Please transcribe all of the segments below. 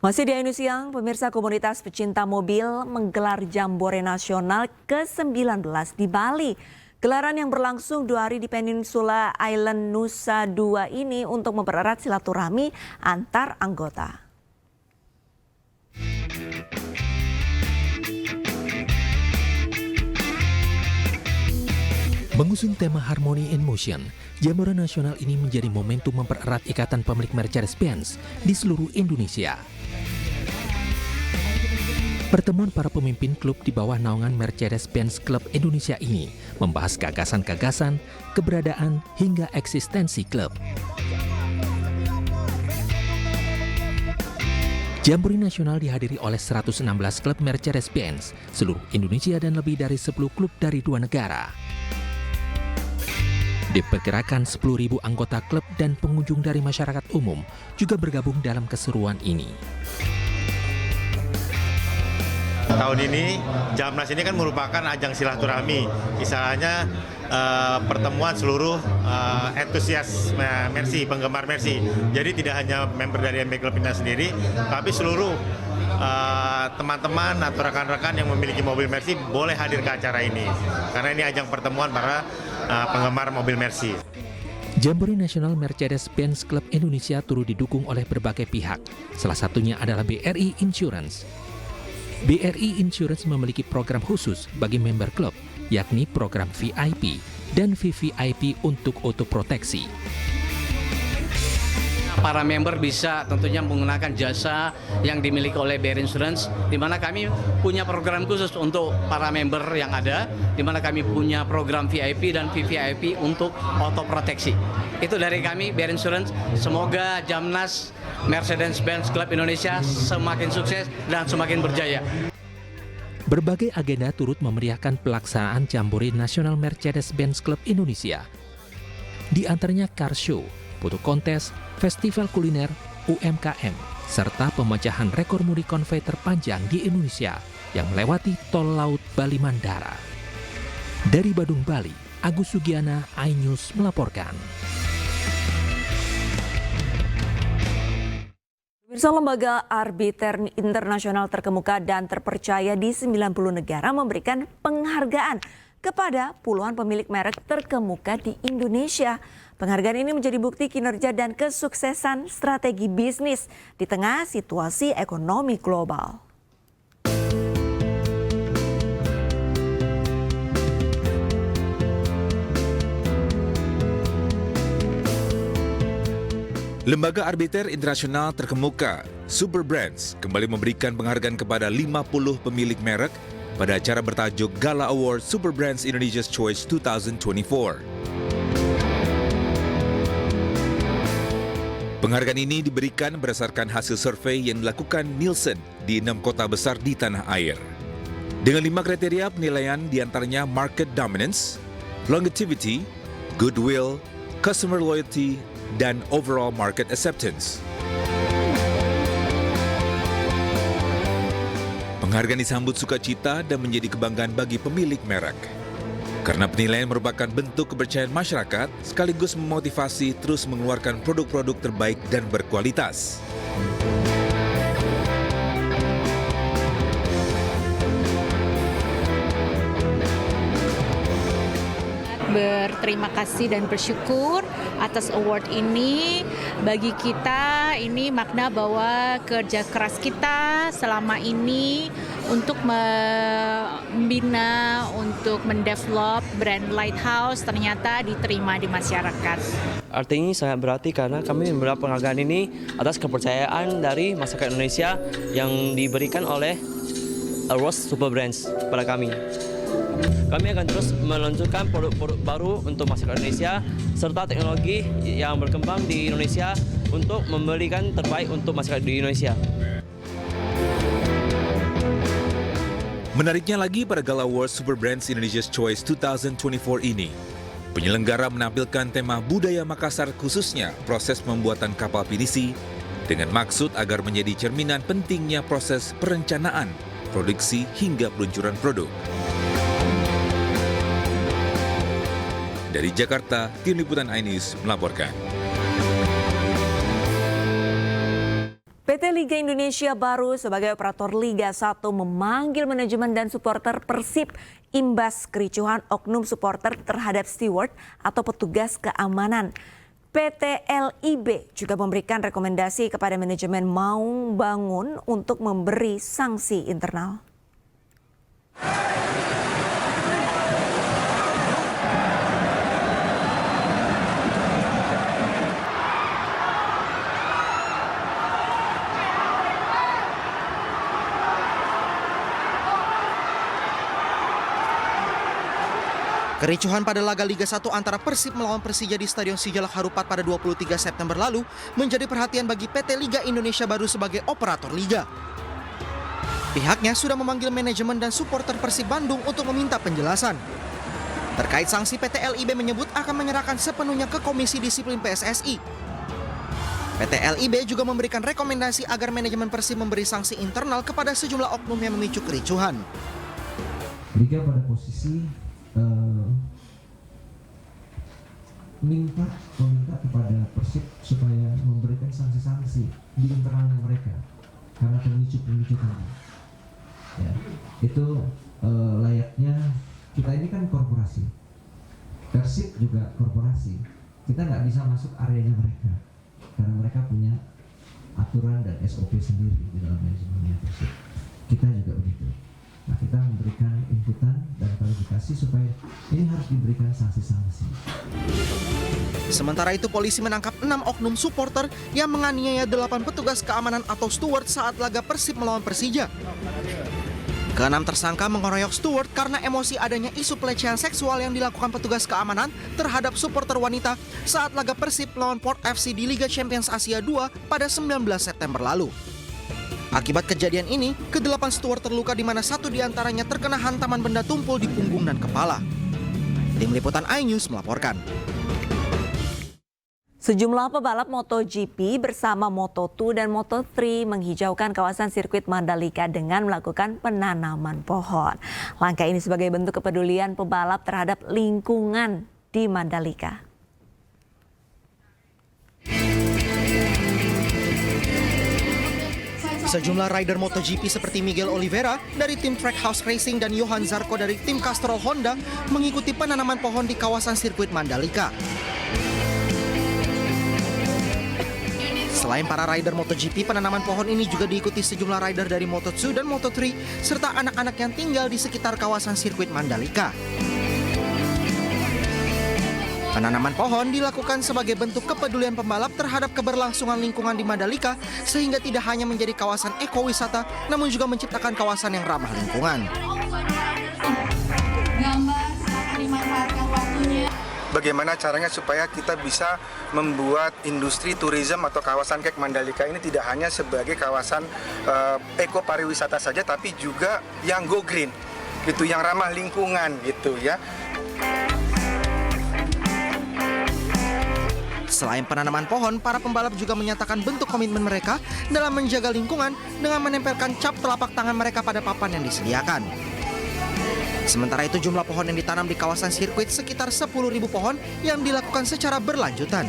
Masih di Ainus Siang, pemirsa komunitas pecinta mobil menggelar Jambore Nasional ke-19 di Bali. Gelaran yang berlangsung 2 hari di Peninsula Island Nusa Dua ini untuk mempererat silaturahmi antar anggota. Mengusung tema Harmony in Motion, Jambore Nasional ini menjadi momentum mempererat ikatan pemilik Mercedes-Benz di seluruh Indonesia. Pertemuan para pemimpin klub di bawah naungan Mercedes-Benz Club Indonesia ini membahas gagasan-gagasan, keberadaan, hingga eksistensi klub. Jambore Nasional dihadiri oleh 116 klub Mercedes-Benz, seluruh Indonesia dan lebih dari 10 klub dari 2 negara. Diperkirakan 10.000 anggota klub dan pengunjung dari masyarakat umum juga bergabung dalam keseruan ini. Tahun ini Jamnas ini kan merupakan ajang silaturahmi, istilahnya pertemuan seluruh entusias Mercy, penggemar Mercy. Jadi tidak hanya member dari MB Club Indah sendiri, tapi seluruh teman-teman atau rekan-rekan yang memiliki mobil Mercy boleh hadir ke acara ini. Karena ini ajang pertemuan para penggemar mobil Mercy. Jambore Nasional Mercedes-Benz Club Indonesia turut didukung oleh berbagai pihak. Salah satunya adalah BRI Insurance. BRI Insurance memiliki program khusus bagi member klub, yakni program VIP dan VVIP untuk otoproteksi. Para member bisa tentunya menggunakan jasa yang dimiliki oleh BRI Insurance, di mana kami punya program khusus untuk para member yang ada, di mana kami punya program VIP dan VVIP untuk otoproteksi. Itu dari kami, BRI Insurance. Semoga Jamnas Mercedes-Benz Club Indonesia semakin sukses dan semakin berjaya. Berbagai agenda turut memeriahkan pelaksanaan Jambore Nasional Mercedes-Benz Club Indonesia. Di antaranya car show, foto kontes, festival kuliner, UMKM, serta pemecahan rekor mudik konvoi terpanjang di Indonesia yang melewati tol laut Bali Mandara. Dari Badung, Bali, Agus Sugiana, iNews melaporkan. Pemirsa, lembaga arbiter internasional terkemuka dan terpercaya di 90 negara memberikan penghargaan kepada puluhan pemilik merek terkemuka di Indonesia. Penghargaan ini menjadi bukti kinerja dan kesuksesan strategi bisnis di tengah situasi ekonomi global. Lembaga arbiter internasional terkemuka, Super Brands, kembali memberikan penghargaan kepada 50 pemilik merek pada acara bertajuk Gala Award Super Brands Indonesia's Choice 2024. Penghargaan ini diberikan berdasarkan hasil survei yang dilakukan Nielsen di 6 kota besar di tanah air. Dengan 5 kriteria penilaian diantaranya market dominance, longevity, goodwill, customer loyalty, dan overall market acceptance. Penghargaan disambut sukacita dan menjadi kebanggaan bagi pemilik merek. Karena penilaian merupakan bentuk kepercayaan masyarakat, sekaligus memotivasi terus mengeluarkan produk-produk terbaik dan berkualitas. Berterima kasih dan bersyukur atas award ini. Bagi kita ini makna bahwa kerja keras kita selama ini untuk membina, untuk mendevelop brand Lighthouse ternyata diterima di masyarakat. Artinya sangat berarti karena kami mendapat penghargaan ini atas kepercayaan dari masyarakat Indonesia yang diberikan oleh Rose Super Brands pada kami. Kami akan terus meluncurkan produk-produk baru untuk masyarakat Indonesia serta teknologi yang berkembang di Indonesia untuk memberikan terbaik untuk masyarakat di Indonesia. Menariknya lagi pada Gala Award Super Brands Indonesia's Choice 2024 ini, penyelenggara menampilkan tema budaya Makassar, khususnya proses pembuatan kapal pinisi dengan maksud agar menjadi cerminan pentingnya proses perencanaan, produksi hingga peluncuran produk. Dari Jakarta, Tim Liputan iNews melaporkan. PT Liga Indonesia Baru sebagai operator Liga 1 memanggil manajemen dan supporter Persib imbas kericuhan oknum supporter terhadap steward atau petugas keamanan. PT LIB juga memberikan rekomendasi kepada manajemen Maung Bangun untuk memberi sanksi internal. Kericuhan pada laga Liga 1 antara Persib melawan Persija di Stadion Sijalak Harupat pada 23 September lalu menjadi perhatian bagi PT Liga Indonesia Baru sebagai operator liga. Pihaknya sudah memanggil manajemen dan supporter Persib Bandung untuk meminta penjelasan. Terkait sanksi, PT LIB menyebut akan menyerahkan sepenuhnya ke Komisi Disiplin PSSI. PT LIB juga memberikan rekomendasi agar manajemen Persib memberi sanksi internal kepada sejumlah oknum yang memicu kericuhan. Liga pada posisi meminta kepada Persib supaya memberikan sanksi-sanksi di internalnya mereka karena pemicu tadi. Ya, itu layaknya kita ini kan korporasi, Persib juga korporasi. Kita nggak bisa masuk areanya mereka karena mereka punya aturan dan SOP sendiri di dalam manajemennya Persib. Kita juga begitu. Nah, kita memberikan inputan dan klarifikasi supaya ini harus diberikan sanksi-sanksi. Sementara itu, polisi menangkap 6 oknum supporter yang menganiaya 8 petugas keamanan atau steward saat laga Persib melawan Persija. Keenam tersangka mengeroyok steward karena emosi adanya isu pelecehan seksual yang dilakukan petugas keamanan terhadap supporter wanita saat laga Persib melawan Port FC di Liga Champions Asia 2 pada 19 September lalu. Akibat kejadian ini, ke-8 steward terluka di mana 1 diantaranya terkena hantaman benda tumpul di punggung dan kepala. Tim Liputan iNews melaporkan. Sejumlah pebalap MotoGP bersama Moto2 dan Moto3 menghijaukan kawasan sirkuit Mandalika dengan melakukan penanaman pohon. Langkah ini sebagai bentuk kepedulian pebalap terhadap lingkungan di Mandalika. Sejumlah rider MotoGP seperti Miguel Oliveira dari tim Trackhouse Racing dan Johan Zarco dari tim Castrol Honda mengikuti penanaman pohon di kawasan sirkuit Mandalika. Selain para rider MotoGP, penanaman pohon ini juga diikuti sejumlah rider dari Moto2 dan Moto3 serta anak-anak yang tinggal di sekitar kawasan sirkuit Mandalika. Penanaman pohon dilakukan sebagai bentuk kepedulian pembalap terhadap keberlangsungan lingkungan di Mandalika sehingga tidak hanya menjadi kawasan ekowisata namun juga menciptakan kawasan yang ramah lingkungan. Bagaimana caranya supaya kita bisa membuat industri turisme atau kawasan kayak Mandalika ini tidak hanya sebagai kawasan eko pariwisata saja tapi juga yang go green gitu, yang ramah lingkungan gitu ya. Selain penanaman pohon, para pembalap juga menyatakan bentuk komitmen mereka dalam menjaga lingkungan dengan menempelkan cap telapak tangan mereka pada papan yang disediakan. Sementara itu jumlah pohon yang ditanam di kawasan sirkuit sekitar 10.000 pohon yang dilakukan secara berlanjutan.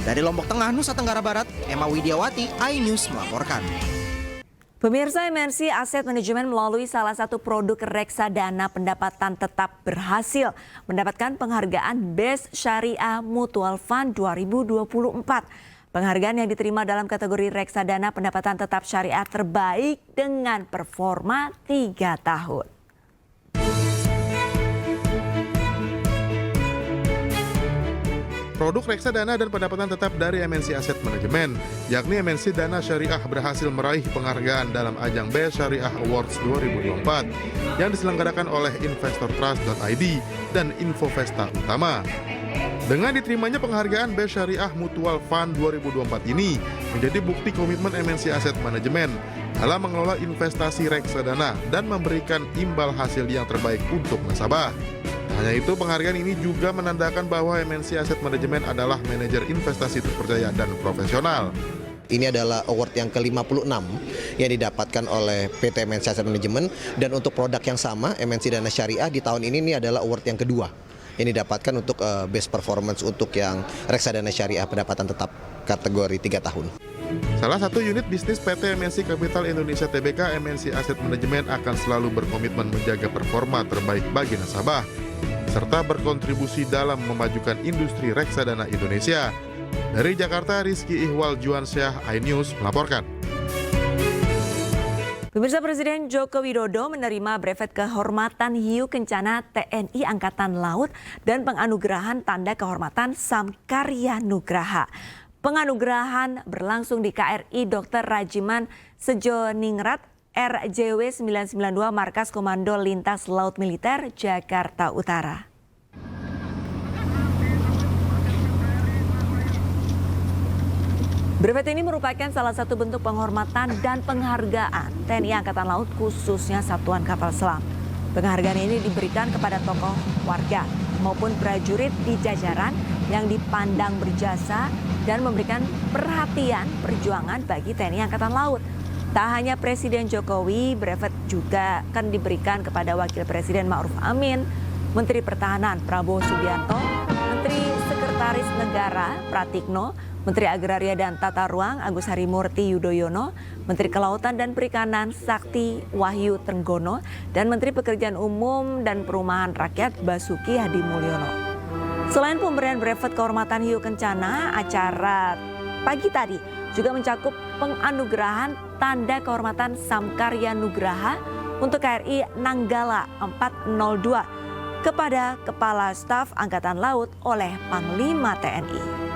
Dari Lombok Tengah, Nusa Tenggara Barat, Emma Widiawati, iNews melaporkan. Pemirsa, MNC Asset Management melalui salah satu produk reksadana pendapatan tetap berhasil mendapatkan penghargaan Best Syariah Mutual Fund 2024. Penghargaan yang diterima dalam kategori reksadana pendapatan tetap syariah terbaik dengan performa 3 tahun. Produk reksadana dan pendapatan tetap dari MNC Asset Management, yakni MNC Dana Syariah, berhasil meraih penghargaan dalam ajang Best Syariah Awards 2024 yang diselenggarakan oleh investortrust.id dan Infovesta Utama. Dengan diterimanya penghargaan Best Syariah Mutual Fund 2024 ini menjadi bukti komitmen MNC Asset Management dalam mengelola investasi reksadana dan memberikan imbal hasil yang terbaik untuk nasabah. Hanya itu, penghargaan ini juga menandakan bahwa MNC Asset Management adalah manajer investasi terpercaya dan profesional. Ini adalah award yang ke-56 yang didapatkan oleh PT MNC Asset Management, dan untuk produk yang sama, MNC Dana Syariah, di tahun ini adalah award yang kedua yang didapatkan untuk best performance untuk yang reksadana syariah pendapatan tetap. kategori 3 tahun. Salah satu unit bisnis PT MNC Capital Indonesia Tbk, MNC Asset Management akan selalu berkomitmen menjaga performa terbaik bagi nasabah, serta berkontribusi dalam memajukan industri reksadana Indonesia. Dari Jakarta, Rizky Ihwal Juansyah, iNews melaporkan. Pemirsa, Presiden Joko Widodo menerima brevet kehormatan Hiu Kencana TNI Angkatan Laut dan penganugerahan Tanda Kehormatan Samkarya Nugraha. Penganugerahan berlangsung di KRI Dr. Rajiman Sejoningrat RJW 992 Markas Komando Lintas Laut Militer Jakarta Utara. Brevet ini merupakan salah satu bentuk penghormatan dan penghargaan TNI Angkatan Laut khususnya Satuan Kapal Selam. Penghargaan ini diberikan kepada tokoh warga maupun prajurit di jajaran yang dipandang berjasa dan memberikan perhatian perjuangan bagi TNI Angkatan Laut. Tak hanya Presiden Jokowi, brevet juga akan diberikan kepada Wakil Presiden Ma'ruf Amin, Menteri Pertahanan Prabowo Subianto, Menteri Sekretaris Negara Pratikno, Menteri Agraria dan Tata Ruang Agus Harimurti Yudhoyono, Menteri Kelautan dan Perikanan Sakti Wahyu Trenggono, dan Menteri Pekerjaan Umum dan Perumahan Rakyat Basuki Hadi Mulyono. Selain pemberian brevet kehormatan Hiu Kencana, acara pagi tadi juga mencakup penganugerahan Tanda Kehormatan Samkarya Nugraha untuk KRI Nanggala 402 kepada Kepala Staf Angkatan Laut oleh Panglima TNI.